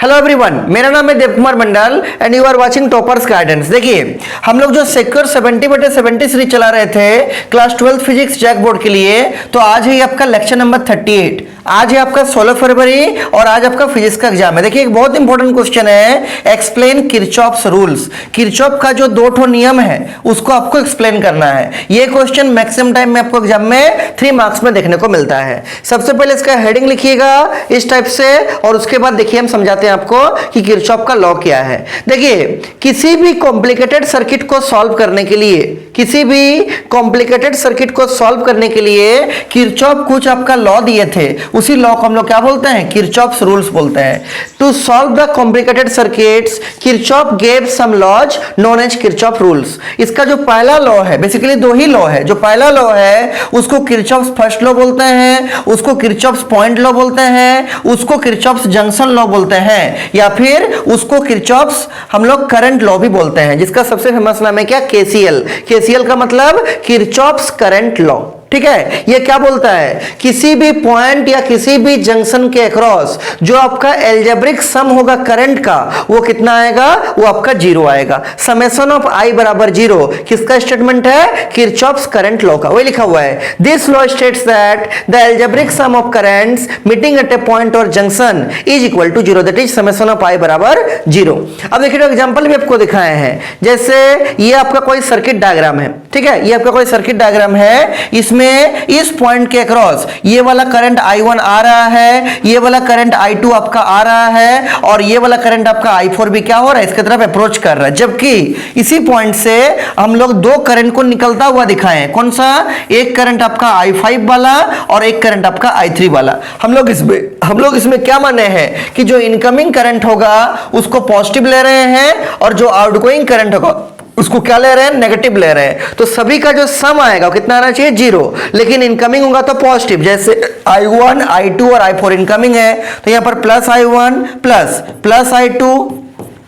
Hello everyone, मेरा नाम है Dev Kumar Mandal and you are watching toppers guidance. देखिए, हम लोग जो सेक्योर 70/70 सीरीज चला रहे थे क्लास 12 फिजिक्स जैक बोर्ड के लिए, तो आज है आपका लेक्चर नंबर 38। आज है आपका 16 फरवरी और आज आपका फिजिक्स का एग्जाम है। देखिए, एक बहुत इंपॉर्टेंट क्वेश्चन है, एक्सप्लेन किरचॉफ्स रूल्स। किरचॉफ का जो दो ठो नियम है उसको आपको एक्सप्लेन करना है। ये क्वेश्चन मैक्सिमम टाइम में आपको एग्जाम में 3 मार्क्स में देखने को मिलता है। सबसे पहले इसका हेडिंग लिखिएगा इस टाइप से और उसके बाद देखिए हम समझाते हैं आपको कि किरचॉफ का लॉ क्या है। देखिए, किसी भी कॉम्प्लिकेटेड सर्किट को सॉल्व करने के लिए किरचॉफ कुछ आपका लॉ दिए थे, उसी लॉ को हम लोग क्या बोलते हैं? किरचॉफ्स रूल्स बोलते हैं। To solve the complicated circuits Kirchhoff gave some laws known as Kirchhoff rules. इसका जो पहला लॉ है, बेसिकली दो ही लॉ है। जो पहला लॉ है उसको किरचॉफ्स फर्स्ट लॉ बोलते हैं, उसको किरचॉफ्स पॉइंट लॉ बोलते हैं, उसको किरचॉफ्स जंक्शन लॉ बोलते हैं, या फिर उसको किरचॉफ्स हम लोग करंट लॉ भी बोलते हैं, जिसका सबसे फेमस नाम है क्या? केसीएल। केसीएल का मतलब किरचॉफ्स करंट लॉ। ठीक है, ये क्या बोलता है? किसी भी पॉइंट या किसी भी जंक्शन के अक्रॉस जो आपका एल्जेब्रिक सम होगा करंट का, वो कितना आएगा? वो आपका 0 आएगा। समेशन ऑफ आई बराबर 0 किसका स्टेटमेंट है? किरचॉफ्स करंट लॉ का। वही लिखा हुआ है, this law states that the algebraic sum of currents meeting at a point और junction is equal to 0, that is summation of I बराबर 0। अब देखिए, एग्जांपल भी आपको दिखाए हैं। जैसे ये आपका कोई सर्किट डायग्राम है, ठीक है, ये आपका कोई सर्किट डायग्राम है। इसमें इस पॉइंट के अक्रॉस ये वाला करंट I1 आ रहा है, ये वाला करंट I2 आपका आ रहा है, और ये वाला करंट आपका I4 भी क्या हो रहा है? इसके तरफ अप्रोच कर रहा है। जबकि इसी पॉइंट से हम लोग दो करंट को निकलता हुआ दिखाए हैं। कौन सा? एक करंट आपका I5 वाला और एक करंट आपका I3 वाला। हम लोग इसमें क्या माने हैं कि जो इनकमिंग करंट होगा उसको पॉजिटिव ले रहे हैं और जो आउटगोइंग करंट होगा उसको क्या ले रहे हैं? नेगेटिव ले रहे हैं। तो सभी का जो सम आएगा वो कितना आना चाहिए? 0। लेकिन इनकमिंग होगा तो पॉजिटिव। जैसे I1, I2 और I4 इनकमिंग है, तो यहां पर प्लस I1 प्लस I2,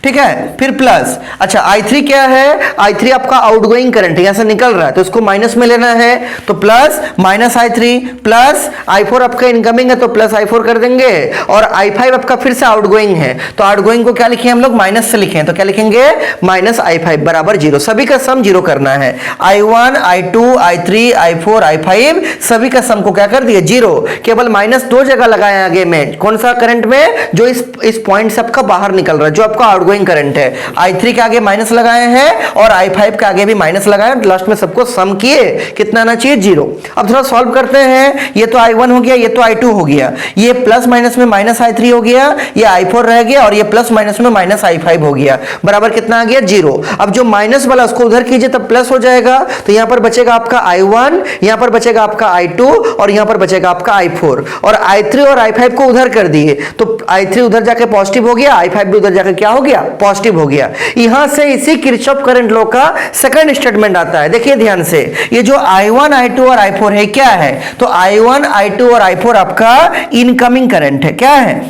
ठीक है, फिर प्लस। अच्छा, I3 क्या है? I3 आपका आउटगोइंग करंट यहां से निकल रहा है, तो इसको माइनस में लेना है, तो plus minus I3 plus I4 आपका इनकमिंग है तो प्लस I4 कर देंगे, और I5 आपका फिर से आउटगोइंग है, तो आउटगोइंग को क्या लिखे हम लोग? माइनस से लिखे, तो क्या लिखेंगे? माइनस I5 बराबर 0। सभी का सम 0 करना है। I1, I2, I3, I4, I5 सभी का सम को क्या कर दिया? 0। केवल माइनस 2 जगह लगाए आगे में। कौन सा करंट में? जो इस पॉइंट से आपका बाहर निकल रहा है, जो आपका आउटगोइंग करंट है। I3 के आगे माइनस लगाए हैं और I5 के आगे भी माइनस लगाए, लास्ट में सबको सम किए, कितना आना चाहिए? 0। अब थोड़ा सॉल्व करते हैं। ये तो I1 हो गया, ये तो I2 हो गया, ये प्लस माइनस में माइनस I3 हो गया, ये I4 रह गया, और ये प्लस माइनस में माइनस I5 हो गया, बराबर कितना आ गया? 0। अब जो माइनस वाला उसको उधर कीजिए तब प्लस हो जाएगा, तो यहां पर बचेगा आपका I1, यहां पर बचेगा आपका I2 और यहां पर बचेगा आपका I4, और I3 और I5 को उधर कर दिए तो I3 उधर जाके पॉजिटिव हो गया, I5 भी उधर जाके क्या हो गया? पॉजिटिव हो गया। यहां से इसी किरचॉफ करंट लॉ का सेकंड स्टेटमेंट आता है। देखिए ध्यान से, ये जो I1, I2 और I4 है क्या है? तो I1, I2 और I4 आपका इनकमिंग करंट है। क्या है?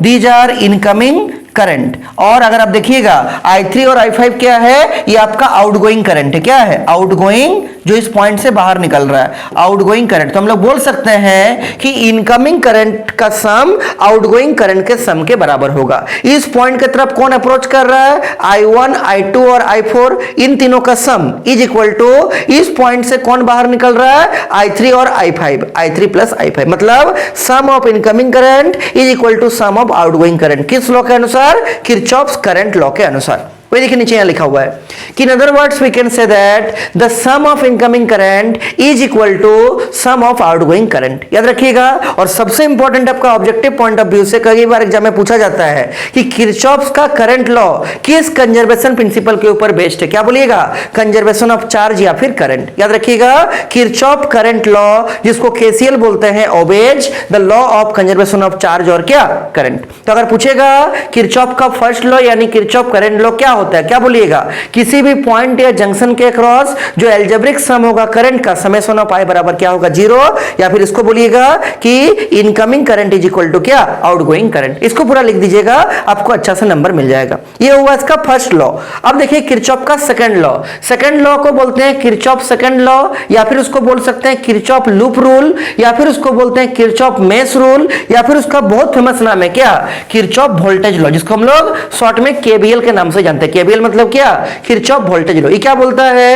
These are incoming current. और अगर आप देखिएगा I3 और I5 क्या है? ये आपका आउटगोइंग करंट है। क्या है? आउटगोइंग, जो इस पॉइंट से बाहर निकल रहा है, आउटगोइंग करंट। तो हम लोग बोल सकते हैं कि इनकमिंग करंट का सम आउटगोइंग करंट के सम के बराबर होगा। इस पॉइंट की तरफ कौन अप्रोच कर रहा है? I1, I2 और I4, इन तीनों का सम इज इक्वल टू इस पॉइंट से कौन बाहर निकल रहा है? I3 और I5, I3 प्लस I5, मतलब sum of incoming current is equal to sum of outgoing current. किस लॉ के अनुसार? किरचॉफ्स करंट लॉ के अनुसार। वही देखिए नीचे यहां लिखा हुआ है कि in other words we can say that the sum of incoming current is equal to sum of outgoing current. याद रखिएगा। और सबसे इंपॉर्टेंट आपका ऑब्जेक्टिव पॉइंट ऑफ व्यू से कई बार एग्जाम में पूछा जाता है कि किरचॉफ्स का करंट लॉ किस कंजर्वेशन प्रिंसिपल के ऊपर बेस्ड है? क्या बोलिएगा? कंजर्वेशन ऑफ चार्ज या फिर करंट। याद रखिएगा, किरचॉफ करंट लॉ, जिसको केसीएल बोलते हैं, obeys the law of conservation of charge और क्या? करंट। तो अगर पूछेगा किरचॉफ का फर्स्ट लॉ यानी किरचॉफ करंट लॉ क्या होता है, क्या बोलिएगा, किसी भी पॉइंट या जंक्शन के अक्रॉस जो एल्जेब्रिक सम होगा करंट का, समेशन ऑफ आई बराबर क्या होगा, 0, या फिर इसको बोलिएगा कि incoming current is equal to क्या, आउटगोइंग करंट। इसको पूरा लिख दीजिएगा, आपको अच्छा सा नंबर मिल जाएगा। ये हुआ इसका फर्स्ट लॉ। अब देखिए किरचॉफ का सेकंड लॉ। सेकंड लॉ को बोलते हैं किरचॉफ सेकंड लॉ, या फिर उसको बोल सकते हैं किरचॉफ लूप रूल, या फिर उसको बोलते हैं किरचॉफ मेश रूल, या फिर उसका बहुत फेमस नाम है क्या, किरचॉफ वोल्टेज लॉ, जिसको हम लोग शॉर्ट में केवीएल के नाम से जानते हैं। केवीएल मतलब क्या, किरचॉफ वोल्टेज लॉ। ये क्या बोलता है,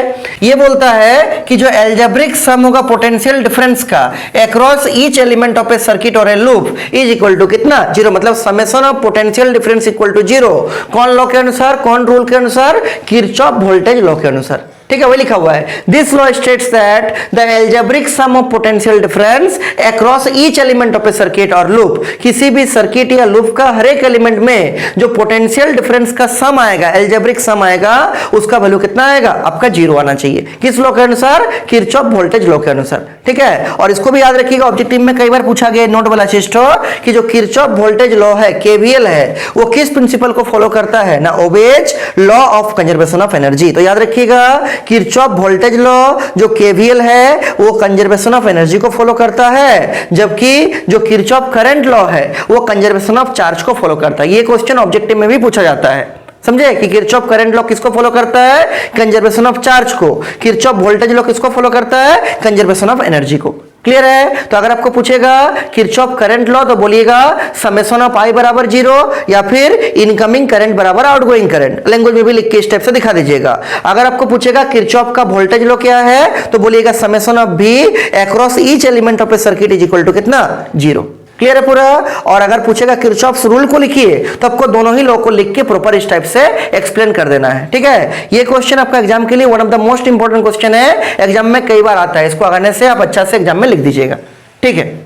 ये बोलता है कि जो एल्जेब्रिक सम होगा पोटेंशियल डिफरेंस का across each element of a circuit और a loop is equal to कितना, 0, मतलब summation of potential difference equal to 0। कौन लॉ के अनुसार, कौन रूल के अनुसार, किरचॉफ वोल्टेज लॉ के अनुसार। ठीक है, वही लिखा हुआ है। This law states that the algebraic sum of potential difference across each element of a circuit और लूप, किसी भी सर्किट या लूप का हर एक एलिमेंट में जो पोटेंशियल डिफरेंस का सम आएगा, एल्जेब्रिक सम आएगा, उसका वैल्यू कितना आएगा, आपका 0 आना चाहिए। किस लॉ के अनुसार, किरचॉफ वोल्टेज लॉ के अनुसार। ठीक है, और इसको भी याद रखिएगा, ऑब्जेक्टिव में कई बार पूछा गया नोट वाला चीज कि जो किरचॉफ वोल्टेज लॉ है, केवीएल है, वो किस प्रिंसिपल को फॉलो करता है ना, obeys law of conservation of energy. तो याद रखिएगा किरचॉफ वोल्टेज लॉ जो केवीएल है वो कंजर्वेशन ऑफ एनर्जी को फॉलो करता है, जबकि जो किरचॉफ करंट लॉ है वो कंजर्वेशन ऑफ चार्ज को फॉलो करता है। ये क्वेश्चन ऑब्जेक्टिव में भी पूछा जाता है, समझे, कि किरचॉफ करंट लॉ किसको फॉलो करता है, कंजर्वेशन ऑफ चार्ज को। किरचॉफ वोल्टेज लॉ किसको फॉलो करता है, कंजर्वेशन ऑफ एनर्जी को। क्लियर है। तो अगर आपको पूछेगा किरचॉफ करंट लॉ तो बोलिएगा समेशन ऑफ आई बराबर 0 या फिर इनकमिंग करंट बराबर आउटगोइंग करंट। लैंग्वेज में भी लिख के स्टेप से दिखा दीजिएगा। अगर आपको पूछेगा किरचॉफ का वोल्टेज लॉ क्या है तो बोलिएगा summation of B across each element of a circuit is equal to कितना, 0। क्लियर है पूरा। और अगर पूछेगा किरचॉफ्स रूल को लिखिए तो आपको दोनों ही लॉ को लिख के प्रॉपर इस टाइप से एक्सप्लेन कर देना है। ठीक है, ये क्वेश्चन आपका एग्जाम के लिए one of the most important question है, एग्जाम में कई बार आता है। इसको आने से आप अच्छा से एग्जाम में लिख दीजिएगा। ठीक है।